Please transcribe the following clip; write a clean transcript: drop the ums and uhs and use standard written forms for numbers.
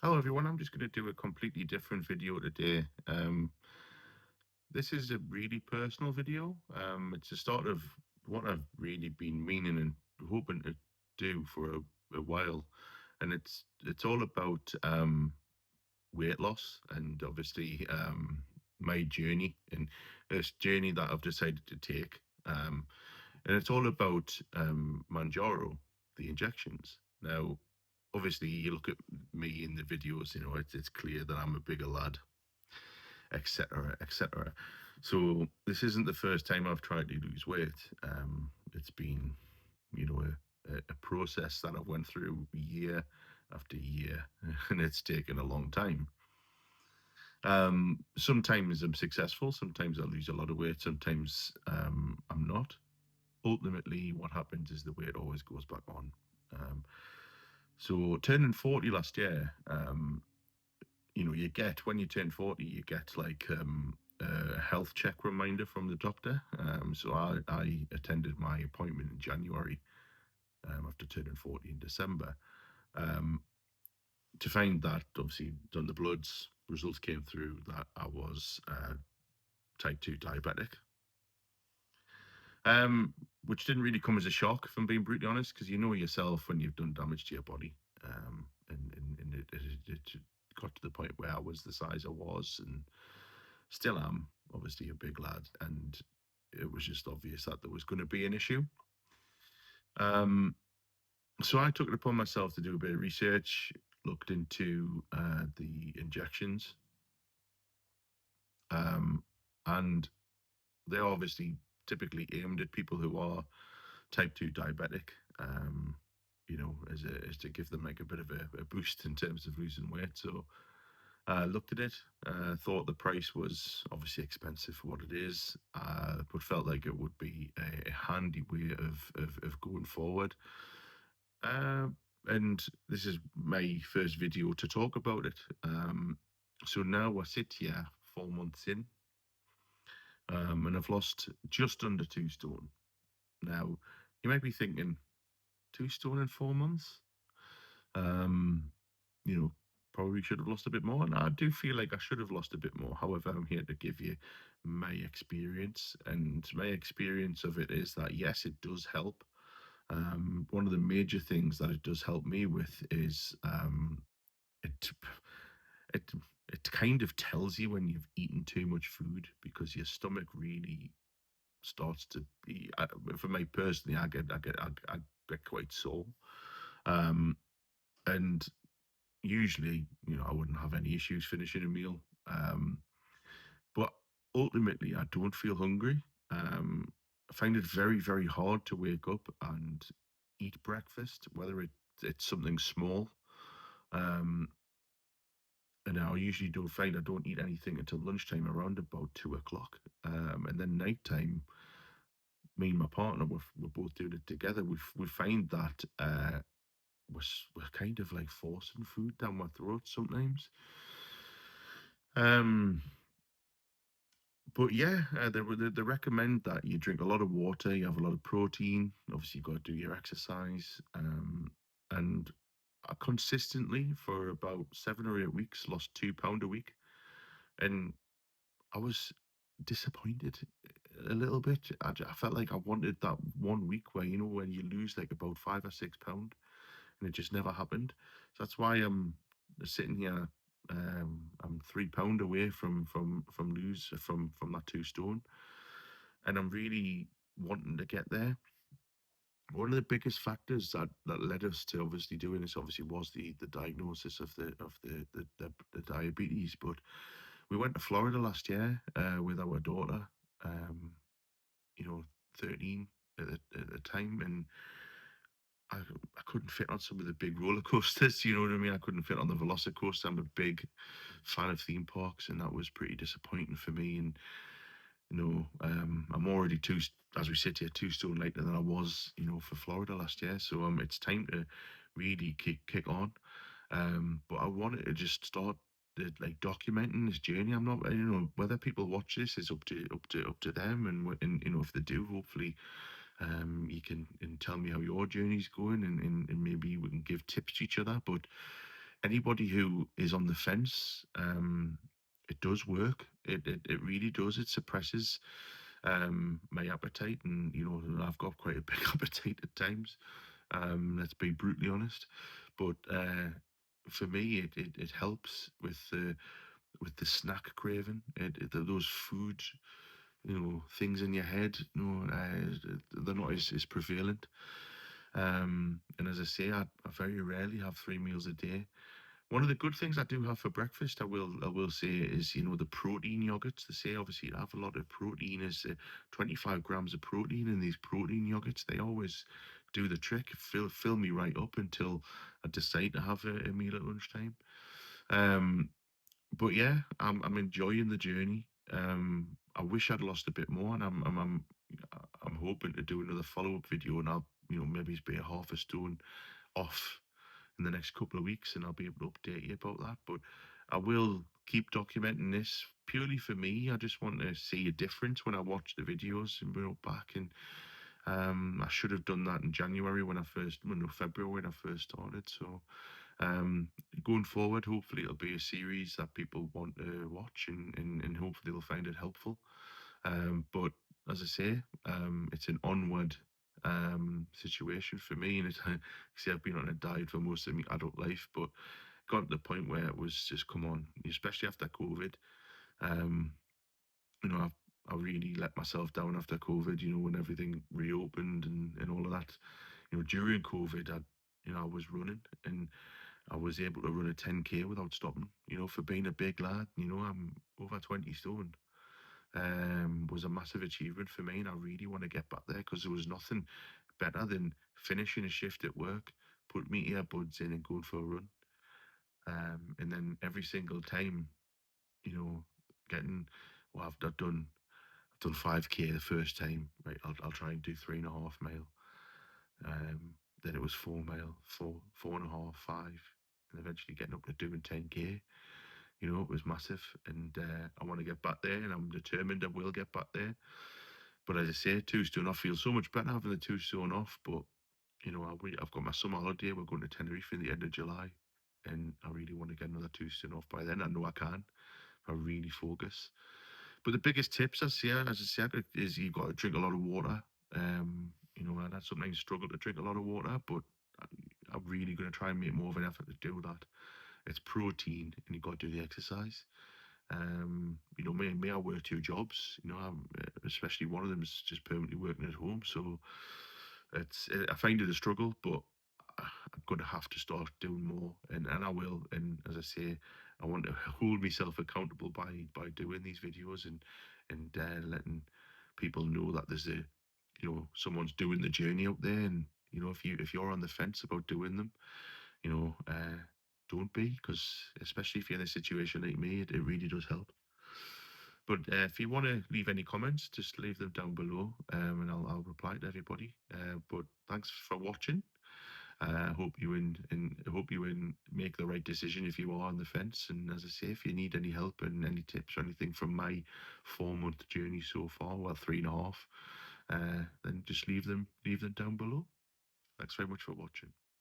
Hello everyone, I'm just going to do a completely different video today. This is a really personal video. It's the start of what I've really been meaning and hoping to do for a while, and it's all about weight loss and obviously my journey and this journey that I've decided to take. And it's all about Mounjaro, the injections. Now, obviously, you look at me in the videos, it's clear that I'm a bigger lad, etc., etc. So this isn't the first time I've tried to lose weight. It's been, a process that I've went through year after year, and it's taken a long time. Sometimes I'm successful, sometimes I lose a lot of weight, sometimes I'm not. Ultimately, what happens is the weight always goes back on. Um, so turning 40 last year, you get when you turn 40, you get like a health check reminder from the doctor. So I attended my appointment in January after turning 40 in December um, to find that obviously done the bloods, results came through that I was type 2 diabetic. Um, which didn't really come as a shock, if I'm being brutally honest, because you know yourself when you've done damage to your body. And it got to the point where I was the size I was and still am, obviously a big lad. And it was just obvious that there was going to be an issue. Um, so I took it upon myself to do a bit of research, looked into the injections, um, and they're obviously typically aimed at people who are type 2 diabetic, as to give them like a bit of a boost in terms of losing weight. So I looked at it, thought the price was obviously expensive for what it is, but felt like it would be a handy way of going forward. Uh, and this is my first video to talk about it. So now I sit here 4 months in, and I've lost just under 2 stone. Now, you might be thinking, 2 stone in 4 months? Um, you know, Probably should have lost a bit more. And I do feel like I should have lost a bit more. However, I'm here to give you my experience. And my experience of it is that, yes, it does help. One of the major things that it does help me with is it it it kind of tells you when you've eaten too much food because your stomach really starts to be. For me personally, I get quite sore, um, and usually, I wouldn't have any issues finishing a meal. But ultimately, I don't feel hungry. I find it very, very hard to wake up and eat breakfast, whether it's something small. Um, and I usually don't find I don't eat anything until lunchtime around about 2 o'clock. And then nighttime, me and my partner, we're both doing it together. We find that we're kind of like forcing food down my throat sometimes. Um, but yeah, they recommend that you drink a lot of water, you have a lot of protein. Obviously, you've got to do your exercise. And I consistently, for about 7 or 8 weeks, lost 2 pound a week. And I was disappointed a little bit. I felt like I wanted that one week where, when you lose like about 5 or 6 pound, and it just never happened. So that's why I'm sitting here. I'm 3 pound away from lose from that 2 stone, and I'm really wanting to get there. One of the biggest factors that led us to obviously doing this obviously was the diagnosis of the diabetes. But we went to Florida last year with our daughter, um, you know, 13 at the time, and I couldn't fit on some of the big roller coasters. You know what I mean? I couldn't fit on the Velocicoaster. I'm a big fan of theme parks, and that was pretty disappointing for me. And I'm already as we sit here, 2 stone later than I was, for Florida last year. So it's time to really kick on. But I wanted to just start like documenting this journey. I'm not, whether people watch this is up to them, and if they do, hopefully you can and tell me how your journey's going, and maybe we can give tips to each other. But anybody who is on the fence, it does work. It really does. It suppresses my appetite, and I've got quite a big appetite at times. Let's be brutally honest, but for me, it helps with the snack craving. Those food, things in your head, they're not as prevalent. And as I say, I very rarely have 3 meals a day. One of the good things I do have for breakfast, I will say, is the protein yogurts. They say obviously you have a lot of protein. Is 25 grams of protein in these protein yogurts. They always do the trick. Fill me right up until I decide to have a meal at lunchtime. Um, but yeah, I'm enjoying the journey. I wish I'd lost a bit more, and I'm hoping to do another follow up video, and I'll maybe be a half a stone off in the next couple of weeks, and I'll be able to update you about that. But I will keep documenting this purely for me. I just want to see a difference when I watch the videos and we're back. And I should have done that in January when I first, well, no, February when I first started. So um, going forward, hopefully it'll be a series that people want to watch, and hopefully they'll find it helpful. But as I say, it's an onward situation for me, and see, I've been on a diet for most of my adult life, but got to the point where it was just come on, especially after COVID. Um, I really let myself down after COVID. When everything reopened and all of that. During COVID, I was running, and I was able to run a 10K without stopping. For being a big lad, I'm over 20 stone. Was a massive achievement for me, and I really want to get back there because there was nothing better than finishing a shift at work, put me earbuds in, and going for a run. And then every single time, you know, getting well, I've done 5K the first time. Right, I'll try and do 3.5 mile. Then it was 4 mile, 4.5, 5, and eventually getting up to doing 10K. It was massive, and I want to get back there, and I'm determined I will get back there. But as I say, 2 stone off feels so much better having the 2 stone off. But I've got my summer holiday. We're going to Tenerife in the end of July, and I really want to get another 2 stone off by then. I know I can. I really focus. But the biggest tips I see, as I said, is you've got to drink a lot of water. And I sometimes struggle to drink a lot of water, but I'm really going to try and make more of an effort to do that. It's protein, and you've got to do the exercise. Me, I work 2 jobs. Especially one of them is just permanently working at home. So I find it a struggle, but I'm going to have to start doing more, and I will. And as I say, I want to hold myself accountable by doing these videos, and letting people know that there's someone's doing the journey out there. And if you're on the fence about doing them, you know, uh, don't be, because especially if you're in a situation like me, it really does help. But if you want to leave any comments, just leave them down below, and I'll reply to everybody. But thanks for watching. Hope you hope make the right decision if you are on the fence. And as I say, if you need any help and any tips or anything from my 4 month journey so far, well, 3.5, then just leave them down below. Thanks very much for watching.